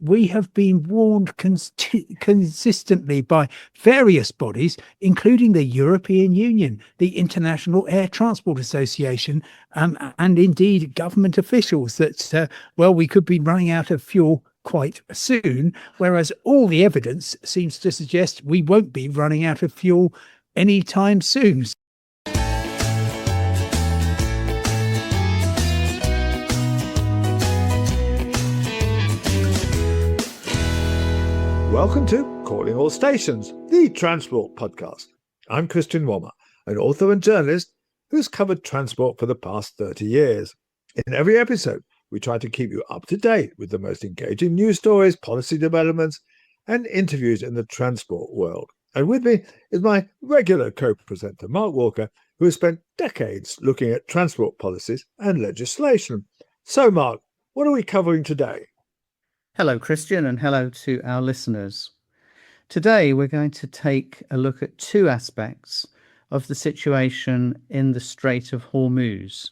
we have been warned consistently by various bodies, including the European Union, the International Air Transport Association, and indeed government officials that, we could be running out of fuel quite soon, whereas all the evidence seems to suggest we won't be running out of fuel anytime soon. Welcome to Calling All Stations, the transport podcast. I'm Christian Wommer, an author and journalist who's covered transport for the past 30 years. In every episode, we try to keep you up to date with the most engaging news stories, policy developments, and interviews in the transport world. And with me is my regular co-presenter, Mark Walker, who has spent decades looking at transport policies and legislation. So, Mark, what are we covering today? Hello, Christian, and hello to our listeners. Today, we're going to take a look at two aspects of the situation in the Strait of Hormuz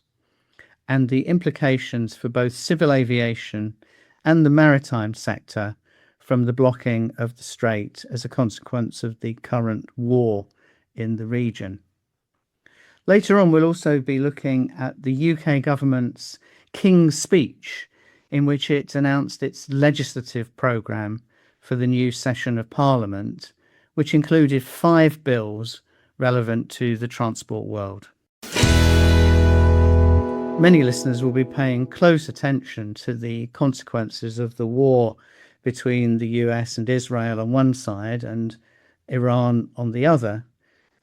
and the implications for both civil aviation and the maritime sector from the blocking of the strait as a consequence of the current war in the region. Later on, we'll also be looking at the UK government's King's Speech, in which it announced its legislative programme for the new session of Parliament, which included 5 bills relevant to the transport world. Many listeners will be paying close attention to the consequences of the war between the US and Israel on one side and Iran on the other,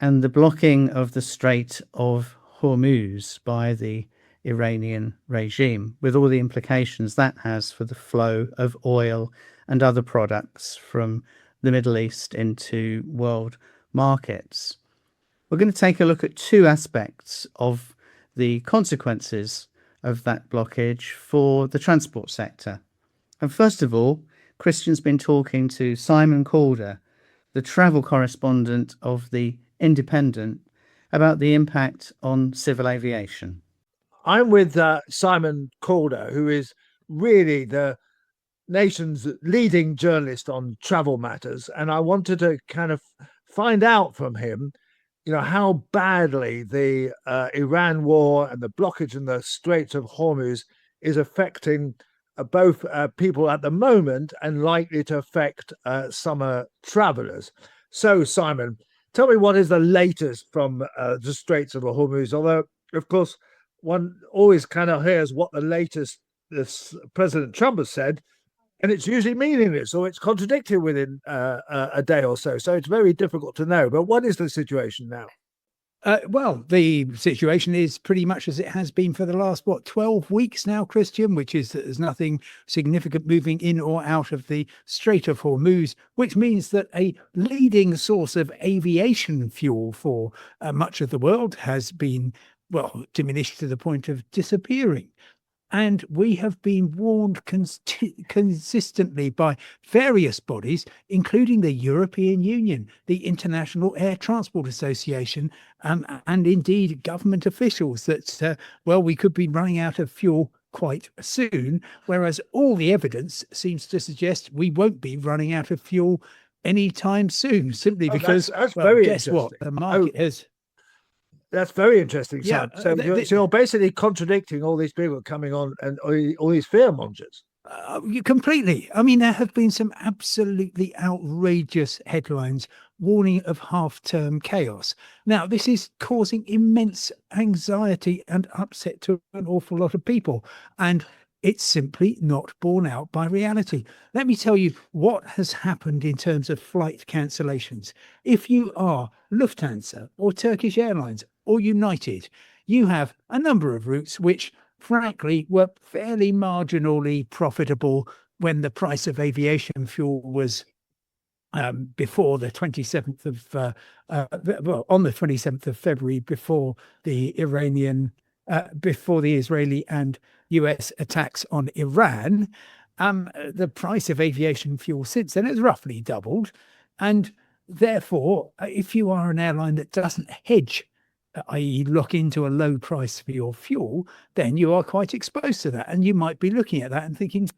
and the blocking of the Strait of Hormuz by the Iranian regime, with all the implications that has for the flow of oil and other products from the Middle East into world markets. We're going to take a look at two aspects of the consequences of that blockage for the transport sector. And first of all, Christian's been talking to Simon Calder, the travel correspondent of The Independent, about the impact on civil aviation. I'm with Simon Calder, who is really the nation's leading journalist on travel matters. And I wanted to kind of find out from him, how badly the Iran war and the blockage in the Strait of Hormuz is affecting both people at the moment and likely to affect summer travelers. So, Simon, tell me what is the latest from the Straits of Hormuz, although, of course, one always kind of hears what the latest President Trump has said, and it's usually meaningless or it's contradicted within a day or so. So it's very difficult to know. But what is the situation now? The situation is pretty much as it has been for the last, 12 weeks now, Christian, which is that there's nothing significant moving in or out of the Strait of Hormuz, which means that a leading source of aviation fuel for much of the world has been diminished to the point of disappearing. And we have been warned consistently by various bodies, including the European Union, the International Air Transport Association, and indeed government officials that, we could be running out of fuel quite soon, whereas all the evidence seems to suggest we won't be running out of fuel anytime soon, simply because, that's very guess what? The market has... That's very interesting. Yeah, so you're basically contradicting all these people coming on and all these fearmongers. Completely. I mean, there have been some absolutely outrageous headlines warning of half-term chaos. Now, this is causing immense anxiety and upset to an awful lot of people, and it's simply not borne out by reality. Let me tell you what has happened in terms of flight cancellations. If you are Lufthansa or Turkish Airlines or United, you have a number of routes which, frankly, were fairly marginally profitable when the price of aviation fuel was before the 27th of on the 27th of February, before the Israeli and US attacks on Iran. The price of aviation fuel since then has roughly doubled, and therefore, if you are an airline that doesn't hedge i.e. lock into a low price for your fuel, then you are quite exposed to that. And you might be looking at that and thinking,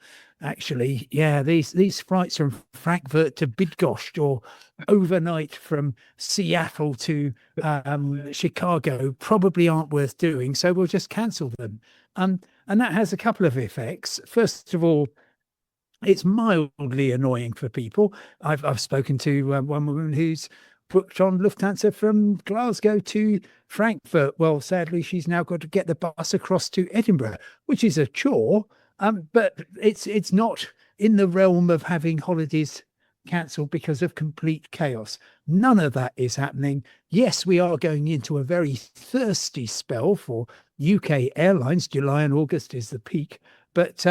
actually, yeah, these flights from Frankfurt to Bydgoszcz or overnight from Seattle to Chicago probably aren't worth doing, so we'll just cancel them. And that has a couple of effects. First of all, it's mildly annoying for people. I've spoken to one woman who's booked on Lufthansa from Glasgow to Frankfurt. Well, sadly, she's now got to get the bus across to Edinburgh, which is a chore. But it's not in the realm of having holidays cancelled because of complete chaos. None of that is happening. Yes, we are going into a very thirsty spell for UK airlines. July and August is the peak. But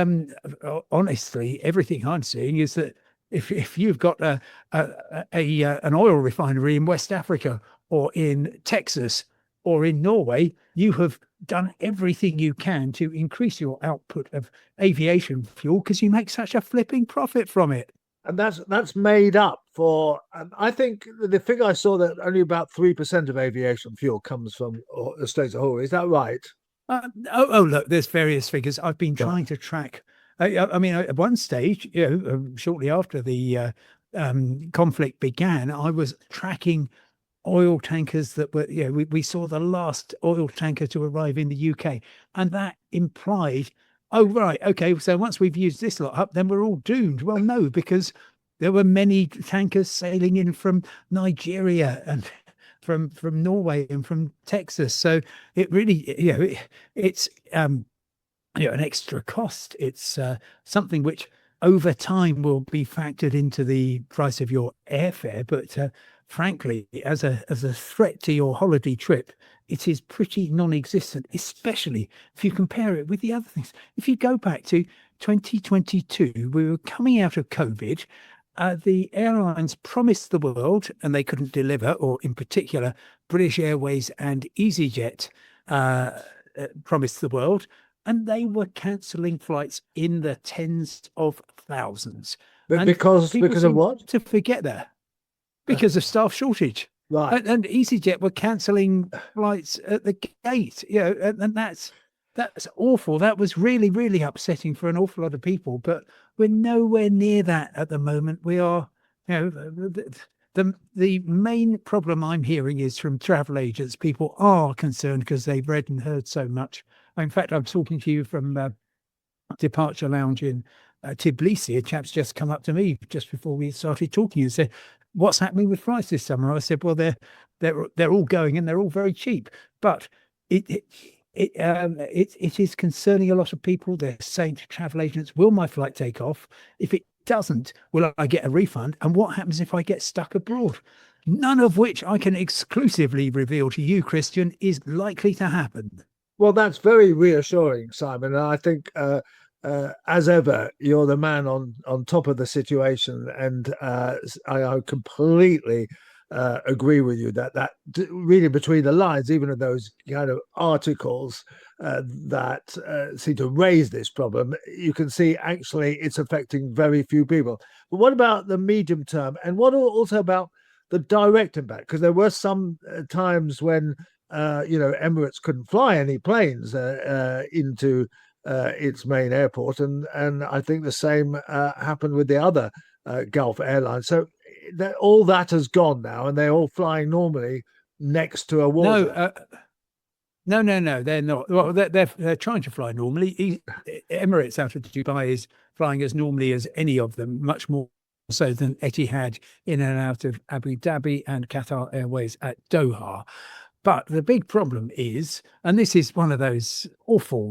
honestly, everything I'm seeing is that if you've got an oil refinery in West Africa or in Texas or in Norway, you have done everything you can to increase your output of aviation fuel because you make such a flipping profit from it. And that's made up for. I think the figure I saw that only about 3% of aviation fuel comes from the Strait of Hormuz. Is that right? Look, there's various figures. I've been trying to track. I mean, at one stage, shortly after the conflict began, I was tracking oil tankers that were, we saw the last oil tanker to arrive in the UK, and that implied, oh, right, okay, so once we've used this lot up, then we're all doomed. Well, no, because there were many tankers sailing in from Nigeria and from Norway and from Texas. So it really, it's an extra cost. It's something which over time will be factored into the price of your airfare. But frankly, as a threat to your holiday trip, it is pretty non-existent, especially if you compare it with the other things. If you go back to 2022, we were coming out of COVID. The airlines promised the world, and they couldn't deliver, or in particular, British Airways and EasyJet promised the world, and they were cancelling flights in the tens of thousands. But because of what? To forget that. Because of staff shortage. Right. And EasyJet were cancelling flights at the gate, and that's awful. That was really, really upsetting for an awful lot of people, but we're nowhere near that at the moment. We are, the main problem I'm hearing is from travel agents. People are concerned because they've read and heard so much. In fact, I'm talking to you from Departure Lounge in Tbilisi. A chap's just come up to me just before we started talking and said, "What's happening with flights this summer?" I said, "Well, they're all going and they're all very cheap, but it is concerning a lot of people. They're saying to travel agents, will my flight take off? If it doesn't, will I get a refund? And what happens if I get stuck abroad?" None of which I can exclusively reveal to you, Christian, is likely to happen. Well, that's very reassuring, Simon. And I think, as ever, you're the man on top of the situation. And I completely agree with you that reading between the lines, even in those kind of articles that seem to raise this problem, you can see actually it's affecting very few people. But what about the medium term, and what also about the direct impact? Because there were some times when Emirates couldn't fly any planes into its main airport, and I think the same happened with the other Gulf airlines. So all that has gone now, and they're all flying normally next to a water. No, they're not. Well, they're trying to fly normally. Emirates out of Dubai is flying as normally as any of them, much more so than Etihad in and out of Abu Dhabi and Qatar Airways at Doha. But the big problem is, and this is one of those awful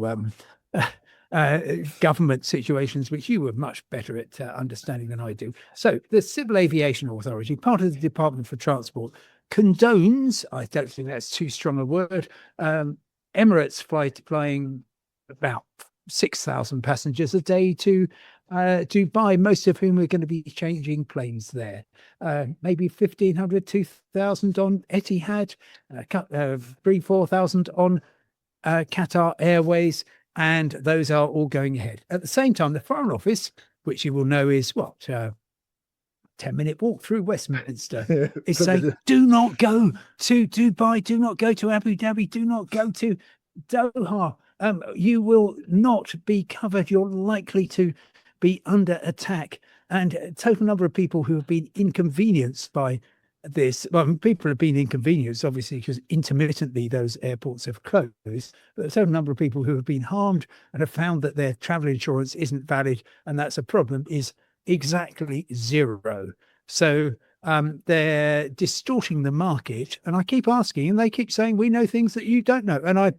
government situations which you were much better at understanding than I do. So the Civil Aviation Authority, part of the Department for Transport, condones, I don't think that's too strong a word, Emirates flying about 6,000 passengers a day to Dubai, most of whom are going to be changing planes there. Maybe 1,500, 2,000 on Etihad, 3,000-4,000 on Qatar Airways, and those are all going ahead. At the same time, the Foreign Office, which you will know is 10-minute walk through Westminster. Yeah, It's saying, do not go to Dubai, do not go to Abu Dhabi, do not go to Doha. You will not be covered. You're likely to be under attack. And total number of people who have been inconvenienced by this. Well, people have been inconvenienced, obviously, because intermittently those airports have closed. But the total number of people who have been harmed and have found that their travel insurance isn't valid, and that's a problem, is exactly zero. So they're distorting the market. And I keep asking, and they keep saying, we know things that you don't know. And I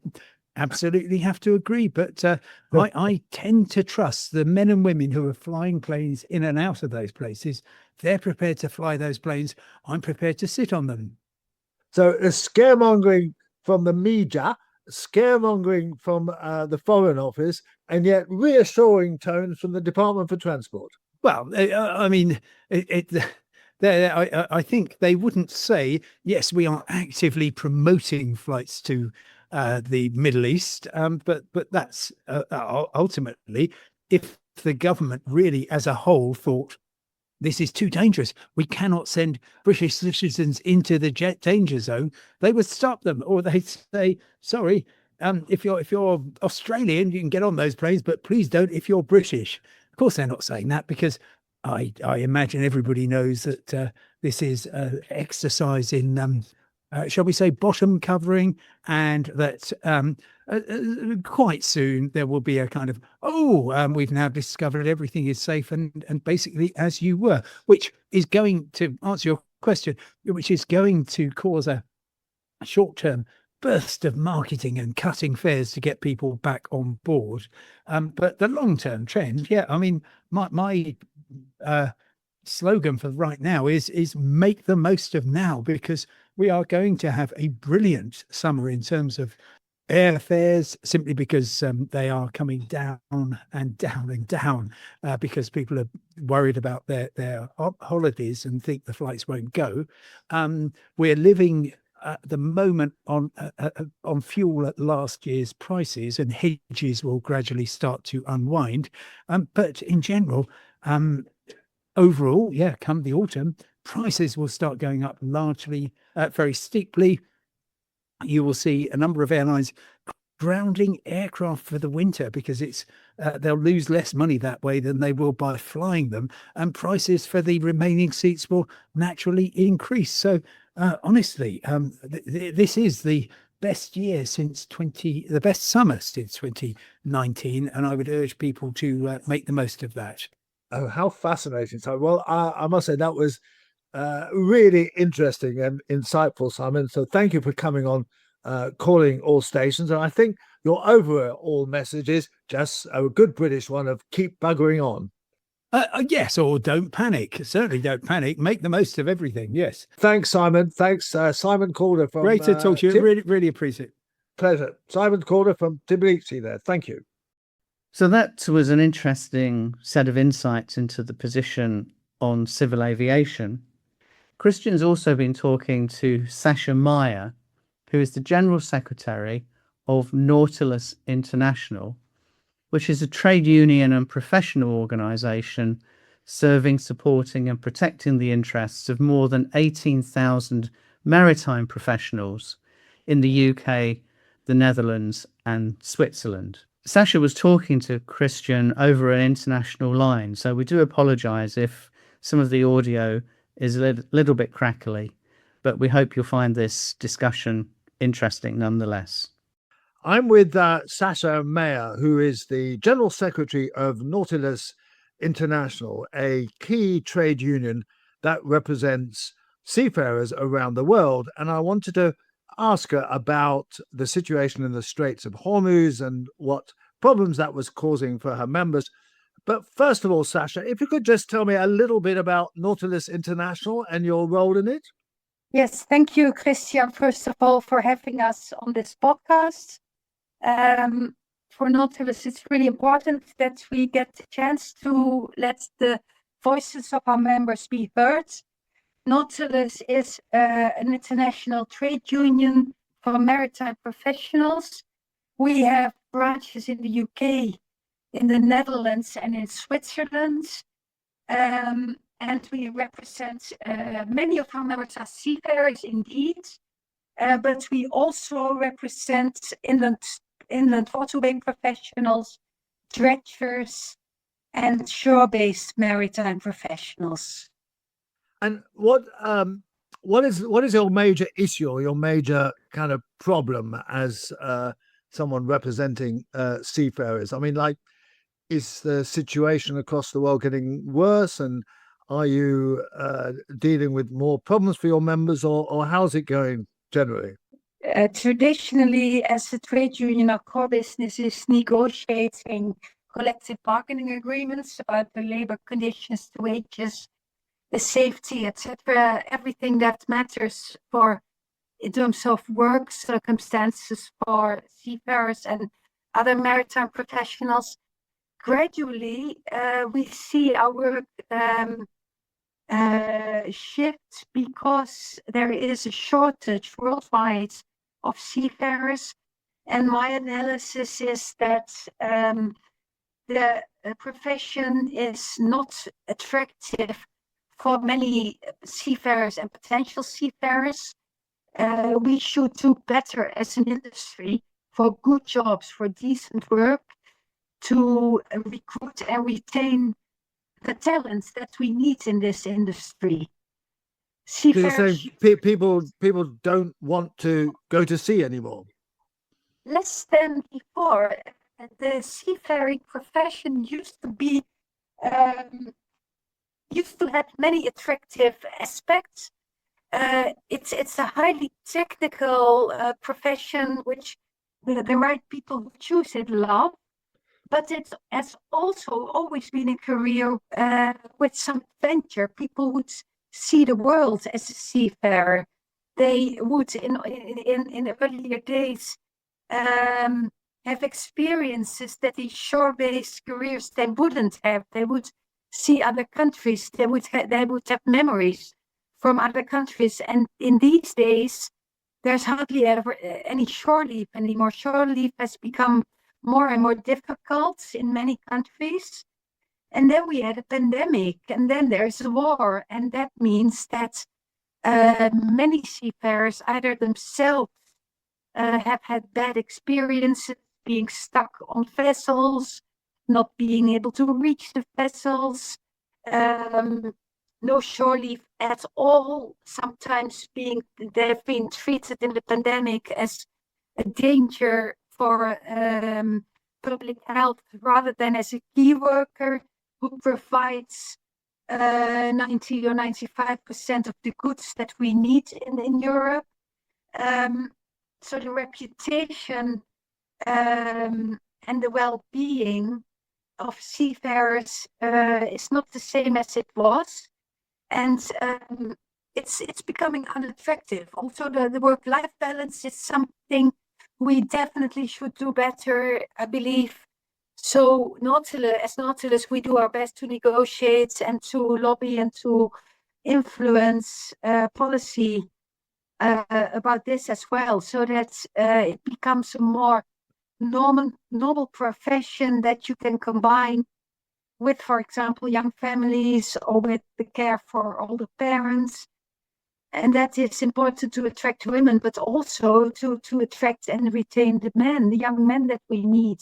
absolutely have to agree. But I tend to trust the men and women who are flying planes in and out of those places. They're prepared to fly those planes. I'm prepared to sit on them. So there's scaremongering from the media, scaremongering from the Foreign Office, and yet reassuring tones from the Department for Transport. Well, I mean, I think they wouldn't say, yes, we are actively promoting flights to the Middle East. But that's ultimately, if the government really as a whole thought this is too dangerous, we cannot send British citizens into the jet danger zone, they would stop them, or they'd say, sorry, if you're Australian, you can get on those planes, but please don't if you're British. Of course, they're not saying that, because I imagine everybody knows that this is exercise in, shall we say, bottom covering, and that quite soon there will be a kind of, we've now discovered everything is safe and basically as you were, which is going to answer your question, which is going to cause a short-term burst of marketing and cutting fares to get people back on board. But the long-term trend, I mean, my slogan for right now is make the most of now, because we are going to have a brilliant summer in terms of airfares, simply because they are coming down and down and down because people are worried about their holidays and think the flights won't go. We're living at the moment on fuel at last year's prices, and hedges will gradually start to unwind. But in general, overall, come the autumn, prices will start going up largely, very steeply. You will see a number of airlines grounding aircraft for the winter because they'll lose less money that way than they will by flying them, and prices for the remaining seats will naturally increase. So honestly, this is the best year since the best summer since 2019, and I would urge people to make the most of that. Oh, how fascinating. So, well, I must say that was really interesting and insightful, Simon. So thank you for coming on Calling All Stations. And I think your overall message is just a good British one of keep buggering on. Yes, or don't panic. Certainly don't panic. Make the most of everything. Yes. Thanks, Simon. Thanks, Simon Calder from... Great to talk to you. Really, really appreciate it. Pleasure. Simon Calder from Tbilisi there. Thank you. So that was an interesting set of insights into the position on civil aviation. Christian's also been talking to Sascha Meijer, who is the General Secretary of Nautilus International, which is a trade union and professional organisation serving, supporting and protecting the interests of more than 18,000 maritime professionals in the UK, the Netherlands and Switzerland. Sascha was talking to Christian over an international line, so we do apologise if some of the audio is a little bit crackly, but we hope you'll find this discussion interesting nonetheless. I'm with Sascha Meijer, who is the General Secretary of Nautilus International, a key trade union that represents seafarers around the world. And I wanted to ask her about the situation in the Straits of Hormuz and what problems that was causing for her members. But first of all, Sascha, if you could just tell me a little bit about Nautilus International and your role in it. Yes, thank you, Christian, first of all, for having us on this podcast. For Nautilus, it's really important that we get the chance to let the voices of our members be heard. Nautilus is an international trade union for maritime professionals. We have branches in the UK, in the Netherlands and in Switzerland. And and we represent many of our members are seafarers indeed, but we also represent inland waterway professionals, dredgers, and shore-based maritime professionals. And what is your major issue or your major kind of problem as someone representing seafarers? I mean, like, is the situation across the world getting worse, and are you dealing with more problems for your members, or how's it going generally? Traditionally, as a trade union, our core business is negotiating collective bargaining agreements about the labor conditions, the wages, the safety, etc., everything that matters in terms of work circumstances for seafarers and other maritime professionals. Gradually, we see our work shift because there is a shortage worldwide of seafarers, and my analysis is that the profession is not attractive for many seafarers and potential seafarers. We should do better as an industry for good jobs, for decent work, to recruit and retain the talents that we need in this industry. Seafarers, people don't want to go to sea anymore. less than before. The seafaring profession used to have many attractive aspects. It's a highly technical profession, which the right people who choose it love. But it has also always been a career with some adventure. People would see the world as a seafarer. They would, in earlier days, have experiences that in shore-based careers they wouldn't have. They would see other countries. They would have memories from other countries. And in these days, there's hardly ever any shore leave anymore. Shore leave has become more and more difficult in many countries. And then we had a pandemic, and then there's a war. And that means that many seafarers, either themselves have had bad experiences, being stuck on vessels, not being able to reach the vessels, no shore leave at all. Sometimes they've been treated in the pandemic as a danger for public health rather than as a key worker who provides 90 or 95% of the goods that we need in Europe. So the reputation and the well-being of seafarers is not the same as it was, and it's becoming unattractive. Also, the work-life balance is something we definitely should do better, I believe. So Nautilus, we do our best to negotiate and to lobby and to influence policy about this as well, so that it becomes a more normal profession that you can combine with, for example, young families or with the care for older parents. And that is important to attract women, but also to attract and retain the young men that we need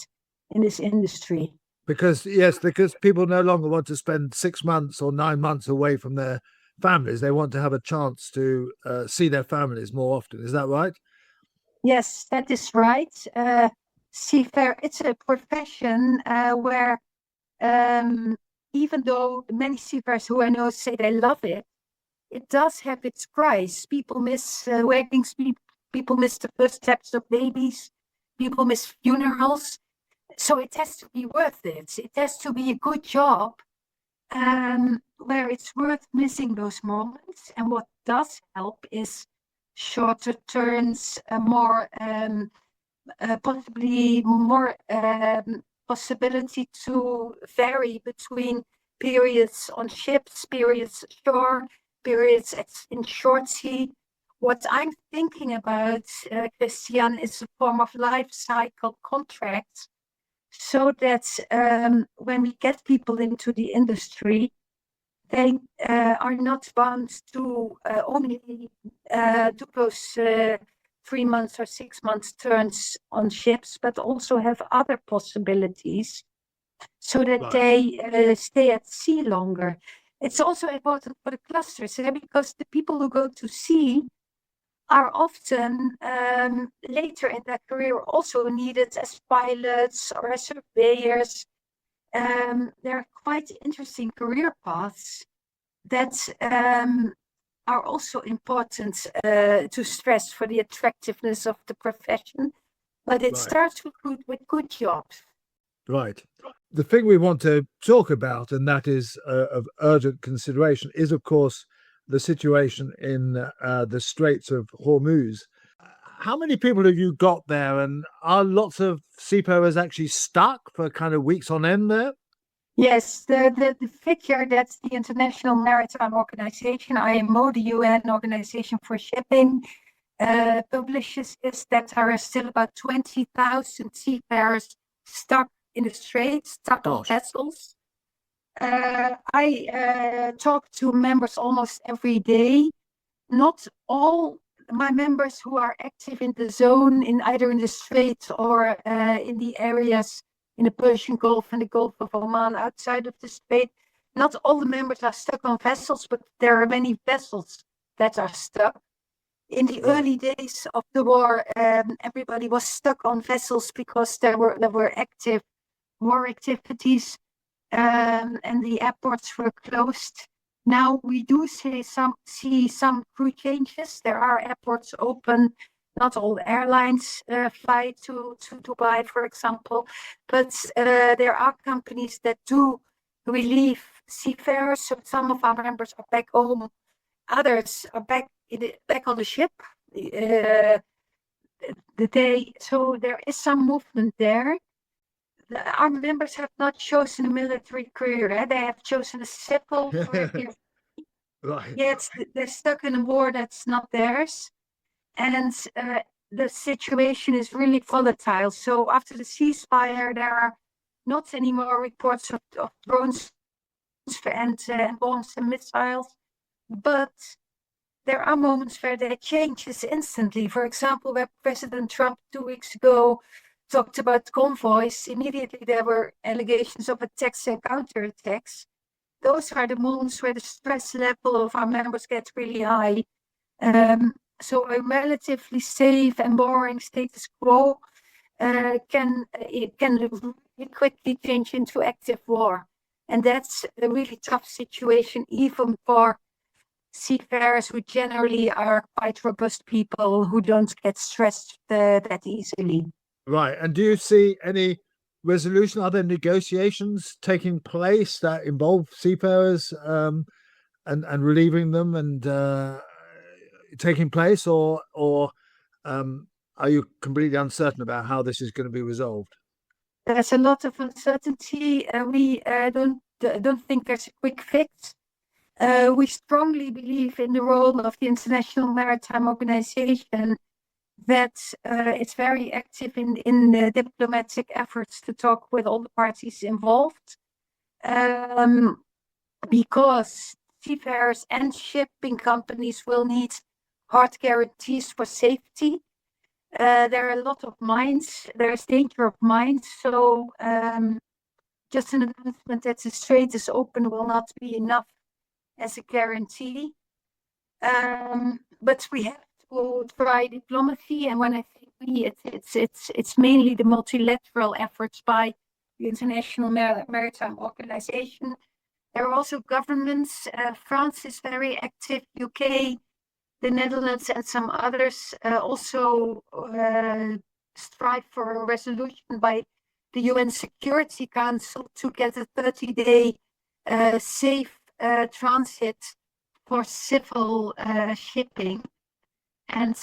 in this industry. Because people no longer want to spend 6 months or 9 months away from their families. They want to have a chance to see their families more often. Is that right? Yes, that is right. Seafarer, it's a profession where even though many seafarers who I know say they love it, it does have its price. People miss weddings, people miss the first steps of babies, people miss funerals. So it has to be worth it. It has to be a good job where it's worth missing those moments. And what does help is shorter turns, possibly more possibility to vary between periods on ships, periods ashore, periods in short sea. What I'm thinking about, Christian, is a form of life cycle contracts, so that when we get people into the industry, they are not bound to only do those 3 months or 6 months turns on ships, but also have other possibilities so that they stay at sea longer. It's also important for the clusters because the people who go to sea are often later in their career also needed as pilots or as surveyors. There are quite interesting career paths that are also important to stress for the attractiveness of the profession. But it starts with good jobs. Right. The thing we want to talk about, and that is of urgent consideration, is, of course, the situation in the Straits of Hormuz. How many people have you got there, and are lots of seafarers actually stuck for kind of weeks on end there? Yes, the figure that the International Maritime Organization, IMO, the UN Organization for Shipping, publishes is that there are still about 20,000 seafarers stuck in the Straits, stuck on vessels. I talk to members almost every day. Not all my members who are active in the zone, in either in the Strait or in the areas in the Persian Gulf and the Gulf of Oman outside of the Strait, not all the members are stuck on vessels, but there are many vessels that are stuck. In the early days of the war, everybody was stuck on vessels because there were active war activities, and the airports were closed. Now we do see some crew changes. There are airports open. Not all airlines fly to Dubai, for example, but there are companies that do relieve seafarers. So some of our members are back home. Others are back on the ship. So there is some movement there. Our members have not chosen a military career. They have chosen a civil career. Yet they're stuck in a war that's not theirs. And the situation is really volatile. So after the ceasefire, there are not anymore reports of drones and bombs and missiles. But there are moments where they change this instantly. For example, where President Trump 2 weeks ago talked about convoys, immediately there were allegations of attacks and counterattacks. Those are the moments where the stress level of our members gets really high. So a relatively safe and boring status quo can really quickly change into active war. And that's a really tough situation, even for seafarers who generally are quite robust people who don't get stressed that easily. Right. And do you see any resolution? Are there negotiations taking place that involve seafarers and relieving them and taking place, or are you completely uncertain about how this is going to be resolved? There's a lot of uncertainty. We don't think there's a quick fix. We strongly believe in the role of the International Maritime Organization, that it's very active in diplomatic efforts to talk with all the parties involved, because seafarers and shipping companies will need hard guarantees for safety. There are a lot of mines. There's danger of mines. So just an announcement that the strait is open will not be enough as a guarantee. But we have to try diplomacy, and when I say we, it's mainly the multilateral efforts by the International Maritime Organization. There are also governments. France is very active. UK, the Netherlands, and some others also strive for a resolution by the UN Security Council to get a 30-day safe transit for civil shipping. And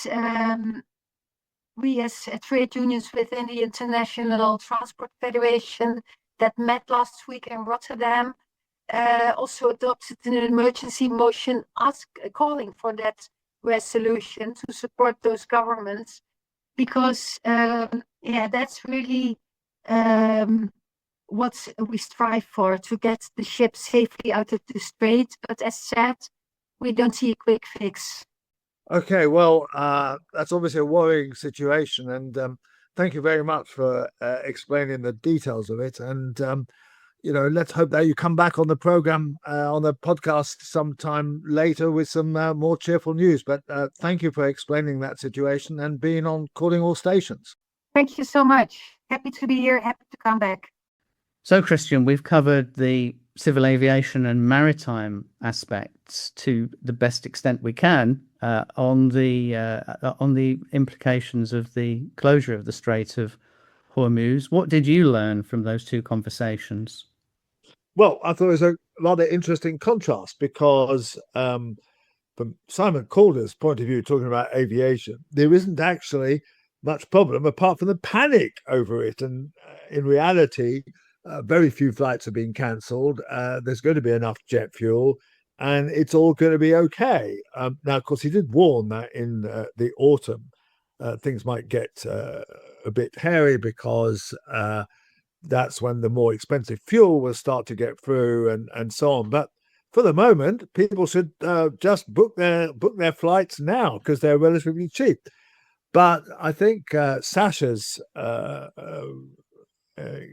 we as trade unions within the International Transport Federation that met last week in Rotterdam also adopted an emergency motion calling for that resolution to support those governments, because that's really what we strive for, to get the ship safely out of the strait. But as said, we don't see a quick fix. Okay, well, that's obviously a worrying situation, and thank you very much for explaining the details of it. And let's hope that you come back on the program, on the podcast sometime later with some more cheerful news. But thank you for explaining that situation and being on Calling All Stations. Thank you so much. Happy to be here. Happy to come back. So, Christian, we've covered the civil aviation and maritime aspects to the best extent we can on the implications of the closure of the Strait of Hormuz. What did you learn from those two conversations? Well, I thought it was a rather interesting contrast because from Simon Calder's point of view, talking about aviation, there isn't actually much problem apart from the panic over it. And in reality, very few flights have been cancelled. There's going to be enough jet fuel and it's all going to be okay. Now, of course, he did warn that in the autumn, things might get a bit hairy because that's when the more expensive fuel will start to get through and so on. But for the moment, people should just book their flights now because they're relatively cheap. But I think Sascha's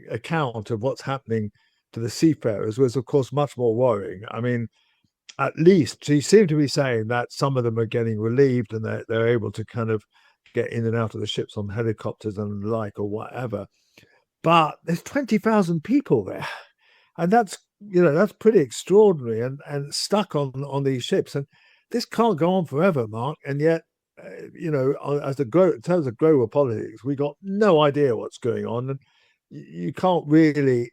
account of what's happening to the seafarers was, of course, much more worrying. I mean, at least she seemed to be saying that some of them are getting relieved and they're able to kind of get in and out of the ships on helicopters and the like or whatever. But there's 20,000 people there, and that's pretty extraordinary and stuck on these ships. And this can't go on forever, Mark. And yet, in terms of global politics, we got no idea what's going on, and you can't really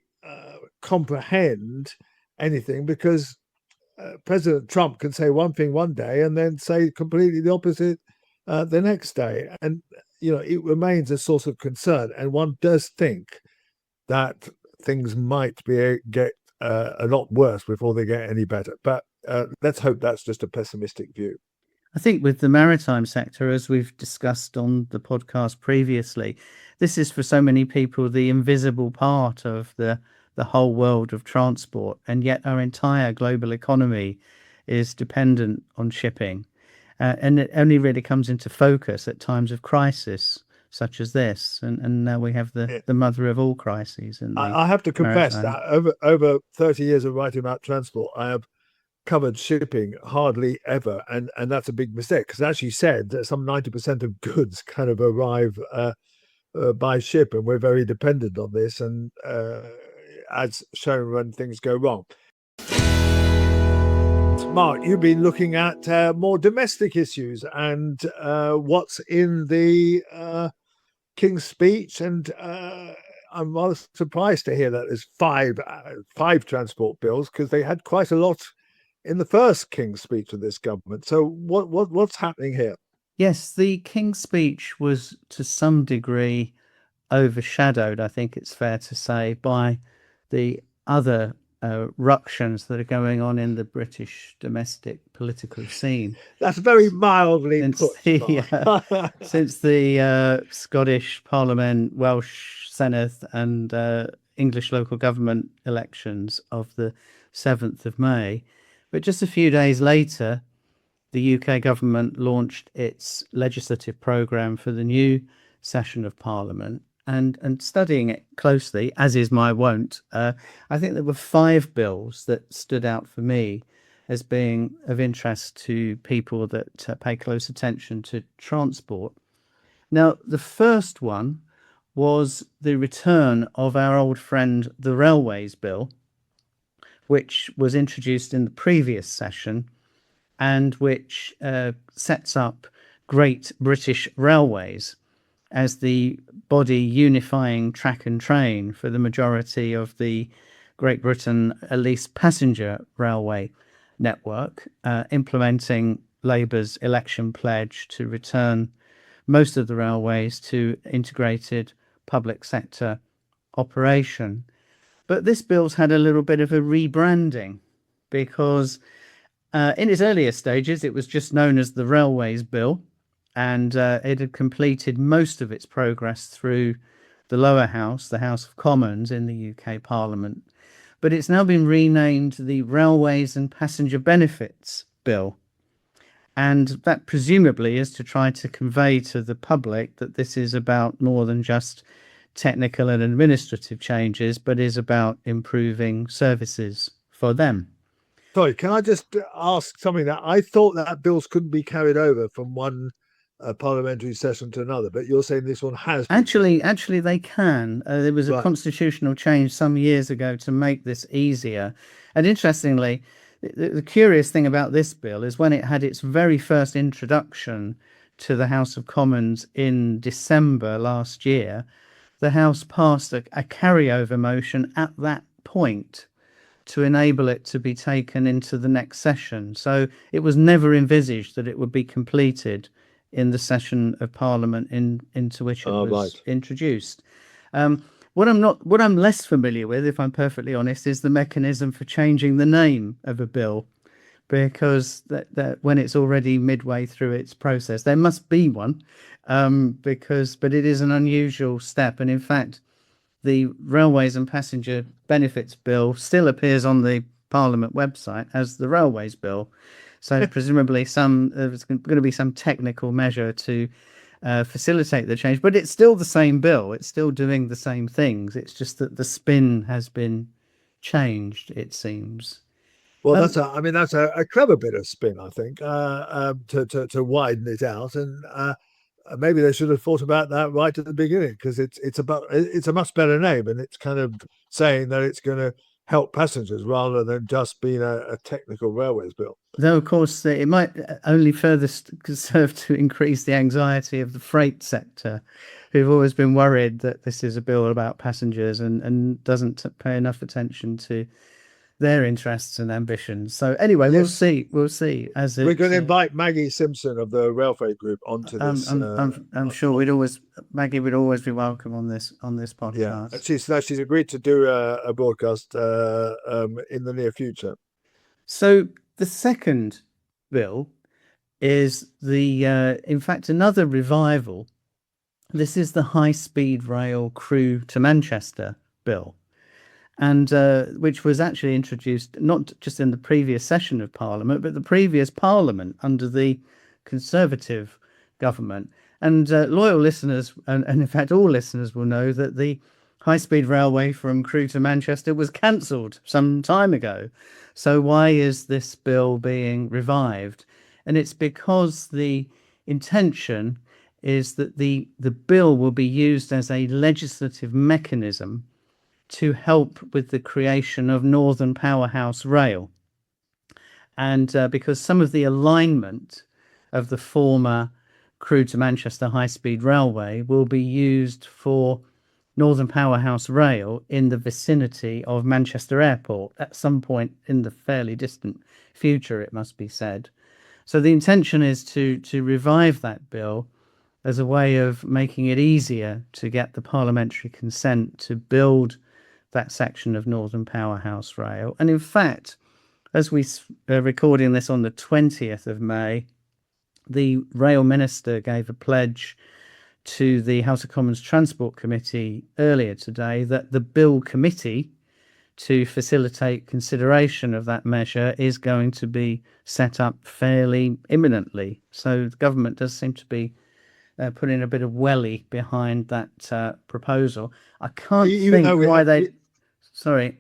comprehend anything because President Trump can say one thing one day and then say completely the opposite the next day. And it remains a source of concern. And one does think that things might get a lot worse before they get any better. But let's hope that's just a pessimistic view. I think with the maritime sector, as we've discussed on the podcast previously, this is for so many people the invisible part of the whole world of transport. And yet our entire global economy is dependent on shipping. And it only really comes into focus at times of crisis such as this. And now we have the mother of all crises. I have to confess that over 30 years of writing about transport, I have covered shipping hardly ever. And that's a big mistake because as you said, that some 90% of goods kind of arrive by ship, and we're very dependent on this. And as shown when things go wrong. Mark, you've been looking at more domestic issues and what's in the King's Speech, and I'm rather surprised to hear that there's five transport bills because they had quite a lot in the first King's Speech of this government. So what's happening here? Yes, the King's Speech was to some degree overshadowed, I think it's fair to say, by the other ructions that are going on in the British domestic political scene. That's very mildly put. Since the Scottish Parliament, Welsh Senate and English local government elections of the 7th of May. But just a few days later, the UK government launched its legislative programme for the new session of Parliament. And studying it closely, as is my wont, I think there were 5 bills that stood out for me as being of interest to people that pay close attention to transport. Now, the first one was the return of our old friend, the Railways Bill, which was introduced in the previous session and which sets up Great British Railways as the body unifying track and train for the majority of the Great Britain, at least passenger railway network, implementing Labour's election pledge to return most of the railways to integrated public sector operation. But this bill's had a little bit of a rebranding because in its earlier stages, it was just known as the Railways Bill, and it had completed most of its progress through the lower house, the House of Commons in the UK Parliament, but it's now been renamed the Railways and Passenger Benefits Bill. And that presumably is to try to convey to the public that this is about more than just technical and administrative changes, but is about improving services for them. Sorry, can I just ask something? That I thought that bills couldn't be carried over from one parliamentary session to another, but you're saying this one has been. Actually, they can. There was a constitutional change some years ago to make this easier. And interestingly, the curious thing about this bill is when it had its very first introduction to the House of Commons in December last year, the House passed a carryover motion at that point to enable it to be taken into the next session. So it was never envisaged that it would be completed in the session of Parliament into which it was introduced. What I'm less familiar with, if I'm perfectly honest, is the mechanism for changing the name of a bill, because that when it's already midway through its process, there must be one, but it is an unusual step. And in fact, the Railways and Passenger Benefits Bill still appears on the Parliament website as the Railways Bill. So presumably there's going to be some technical measure to facilitate the change, but it's still the same bill. It's still doing the same things. It's just that the spin has been changed, it seems. Well, that's a clever bit of spin, I think, to widen it out, and maybe they should have thought about that right at the beginning, because it's a much better name, and it's kind of saying that it's going to help passengers rather than just being a technical railways bill. Though, of course, it might only further serve to increase the anxiety of the freight sector, who've always been worried that this is a bill about passengers and doesn't pay enough attention to their interests and ambitions. So anyway, Yes. We'll see. As We're going to invite Maggie Simpson of the Railway Group onto this. I'm sure Maggie would always be welcome on this podcast. Yeah, she's agreed to do a broadcast in the near future. So the second bill is in fact, another revival. This is the high-speed rail Crewe to Manchester bill, and which was actually introduced not just in the previous session of Parliament, but the previous Parliament under the Conservative government. And loyal listeners, and in fact all listeners, will know that the high-speed railway from Crewe to Manchester was cancelled some time ago. So why is this bill being revived? And it's because the intention is that the bill will be used as a legislative mechanism to help with the creation of Northern Powerhouse Rail. And because some of the alignment of the former Crewe to Manchester high-speed railway will be used for Northern Powerhouse Rail in the vicinity of Manchester Airport at some point in the fairly distant future, it must be said. So the intention is to revive that bill as a way of making it easier to get the parliamentary consent to build that section of Northern Powerhouse Rail. And in fact, as we are recording this on the 20th of May, the Rail Minister gave a pledge to the House of Commons Transport Committee earlier today that the Bill Committee to facilitate consideration of that measure is going to be set up fairly imminently. So the government does seem to be putting a bit of welly behind that proposal. I can't think why they... Sorry,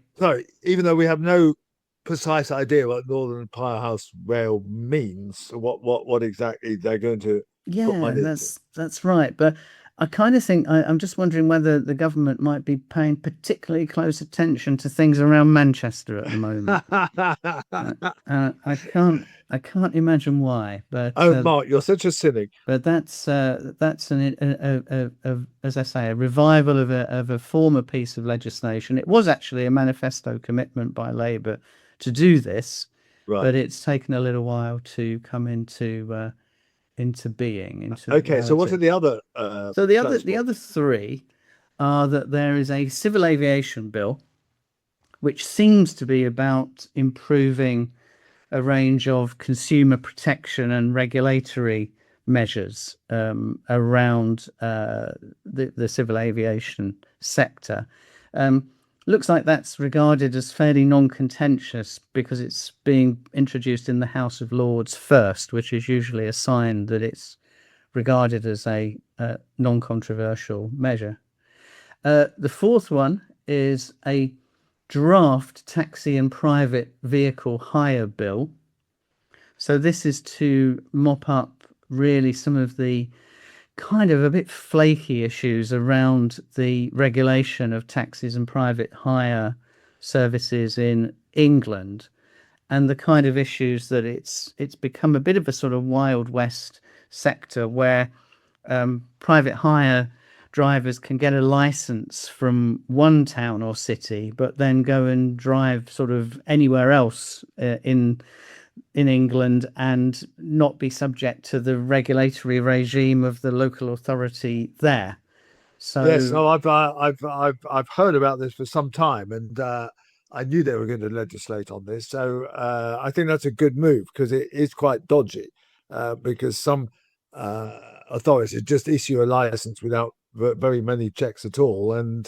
even though we have no precise idea what Northern Powerhouse Rail means, what exactly they're going to put money into. That's right. But I kind of think I'm just wondering whether the government might be paying particularly close attention to things around Manchester at the moment. I can't imagine why. But Mark, you're such a cynic. But that's as I say, a revival of a former piece of legislation. It was actually a manifesto commitment by Labour to do this, right, but it's taken a little while to come into being. So what are the other? The other three are that there is a civil aviation bill, which seems to be about improving a range of consumer protection and regulatory measures around the civil aviation sector. Looks like that's regarded as fairly non-contentious because it's being introduced in the House of Lords first, which is usually a sign that it's regarded as a non-controversial measure. The fourth one is a draft taxi and private vehicle hire bill. So this is to mop up really some of the kind of a bit flaky issues around the regulation of taxis and private hire services in England, and the kind of issues that it's become a bit of a sort of Wild West sector where private hire drivers can get a license from one town or city, but then go and drive sort of anywhere else in England and not be subject to the regulatory regime of the local authority there. So yes, no, I've heard about this for some time, and I knew they were going to legislate on this. So I think that's a good move because it is quite dodgy. Because some authorities just issue a license without very many checks at all, and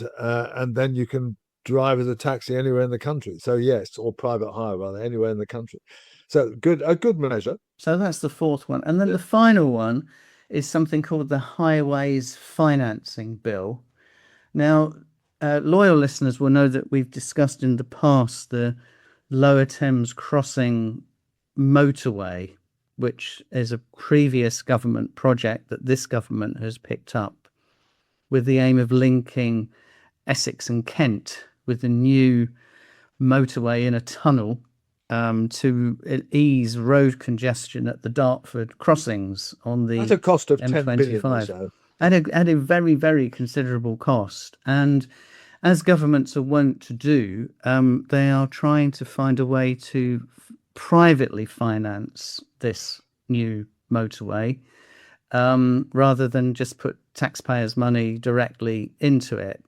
then you can drive as a taxi anywhere in the country. So yes, or private hire rather, anywhere in the country. So a good measure. So that's the fourth one, and then the final one is something called the Highways Financing Bill. Now, loyal listeners will know that we've discussed in the past the Lower Thames Crossing motorway, which is a previous government project that this government has picked up with the aim of linking Essex and Kent with a new motorway in a tunnel to ease road congestion at the Dartford crossings on the At a cost of M25. 10 billion or so. At a very, very considerable cost. And as governments are wont to do, they are trying to find a way to privately finance this new motorway rather than just put taxpayers' money directly into it,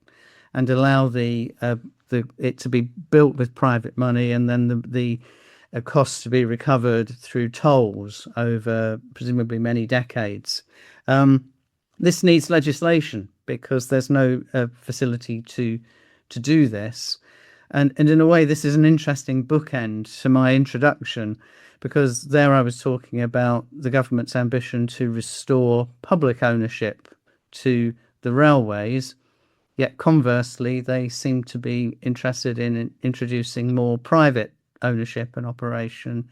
and allow it to be built with private money, and then the costs to be recovered through tolls over presumably many decades. This needs legislation because there's no facility to do this. And in a way, this is an interesting bookend to my introduction, because there I was talking about the government's ambition to restore public ownership to the railways, yet conversely, they seem to be interested in introducing more private ownership and operation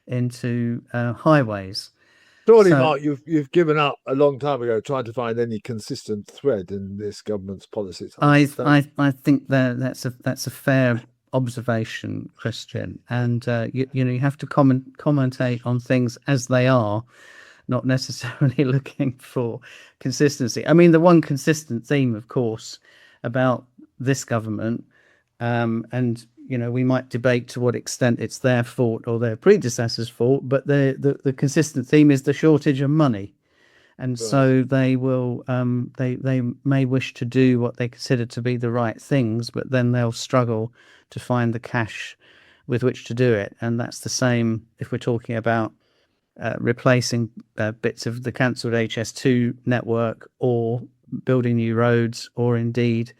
into highways. Surely, Mark, you've given up a long time ago trying to find any consistent thread in this government's policies. I think that's a fair observation, Christian, and you have to commentate on things as they are, not necessarily looking for consistency. I mean, the one consistent theme, of course, about this government, and we might debate to what extent it's their fault or their predecessors' fault, but the consistent theme is the shortage of money. And right. So they will they may wish to do what they consider to be the right things, but then they'll struggle to find the cash with which to do it. And that's the same if we're talking about replacing bits of the cancelled HS2 network, or building new roads, or indeed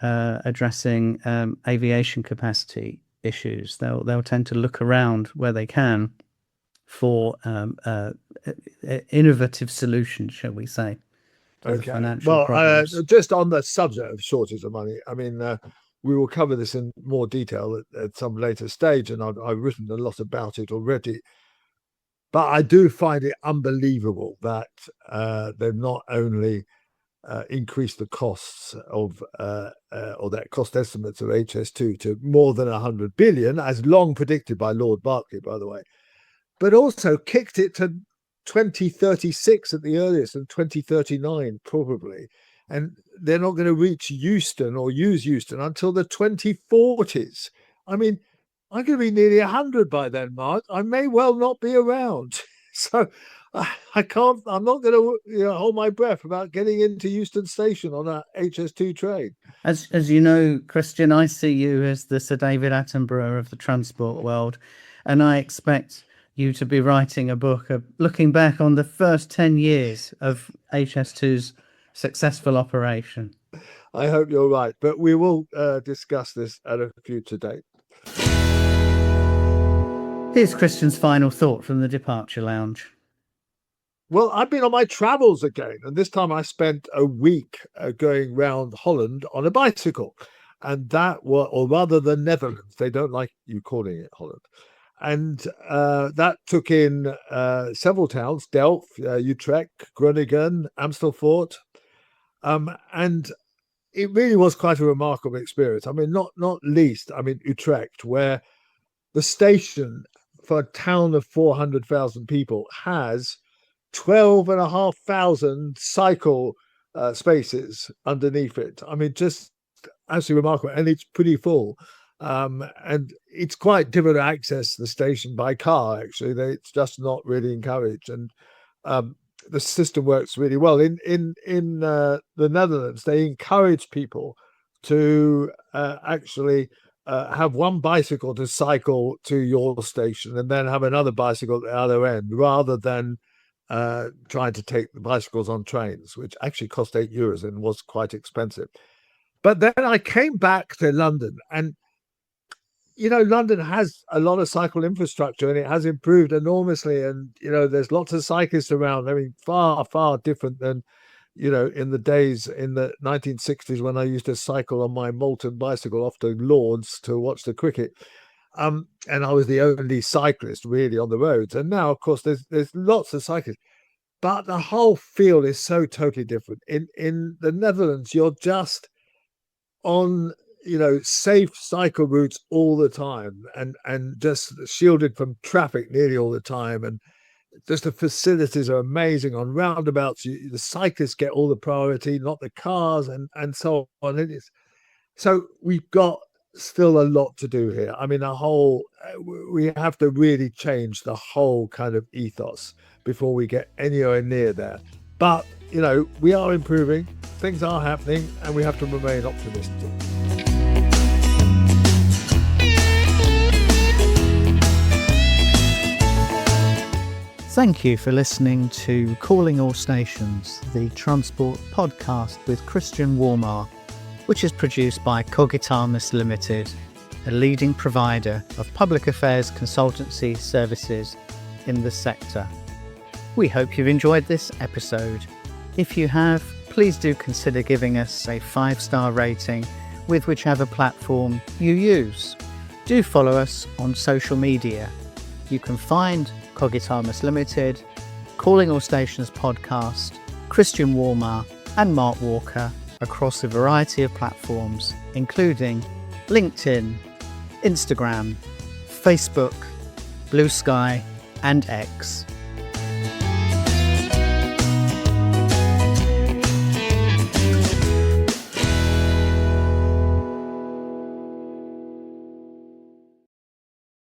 addressing aviation capacity issues. They'll tend to look around where they can for innovative solutions, shall we say, to the financial problems. Just on the subject of shortage of money, I mean, we will cover this in more detail at some later stage, and I've written a lot about it already. But I do find it unbelievable that they've not only increased the costs of or that cost estimates of HS2 to more than 100 billion, as long predicted by Lord Berkeley, by the way, but also kicked it to 2036 at the earliest, and 2039 probably. And they're not going to reach Euston or use Euston until the 2040s. I mean, I'm going to be nearly 100 by then, Mark. I may well not be around. So I'm not going to hold my breath about getting into Euston Station on a HS2 train. As you know, Christian, I see you as the Sir David Attenborough of the transport world, and I expect you to be writing a book looking back on the first 10 years of HS2's successful operation. I hope you're right, but we will discuss this at a future date. Here's Christian's final thought from the departure lounge. Well, I've been on my travels again, and this time I spent a week going round Holland on a bicycle, and or rather the Netherlands. They don't like you calling it Holland. And that took in several towns: Delft, Utrecht, Groningen, Amersfoort, and it really was quite a remarkable experience. I mean, not least, Utrecht, where the station for a town of 400,000 people has 12,500 cycle spaces underneath it. I mean, just absolutely remarkable, and it's pretty full. And it's quite difficult to access the station by car. Actually, it's just not really encouraged, and the system works really well. In the Netherlands, they encourage people to actually have one bicycle to cycle to your station and then have another bicycle at the other end, rather than trying to take the bicycles on trains, which actually cost €8 and was quite expensive. But then I came back to London, and London has a lot of cycle infrastructure, and it has improved enormously. And there's lots of cyclists around. I mean, far, far different than in the days in the 1960s when I used to cycle on my Moulton bicycle off to Lords to watch the cricket. And I was the only cyclist really on the roads. And now, of course, there's lots of cyclists, but the whole feel is so totally different. In the Netherlands, you're just on safe cycle routes all the time, and just shielded from traffic nearly all the time, and just the facilities are amazing. On roundabouts, the cyclists get all the priority, not the cars, and so on. So we've got still a lot to do here. I mean, we have to really change the whole kind of ethos before we get anywhere near there. But we are improving, things are happening, and we have to remain optimistic. Thank you for listening to Calling All Stations, the transport podcast with Christian Warmar, which is produced by Cogitamus Limited, a leading provider of public affairs consultancy services in the sector. We hope you've enjoyed this episode. If you have, please do consider giving us a 5-star rating with whichever platform you use. Do follow us on social media. You can find Cogitamus Limited, Calling All Stations podcast, Christian Warmar and Mark Walker across a variety of platforms, including LinkedIn, Instagram, Facebook, Blue Sky and X.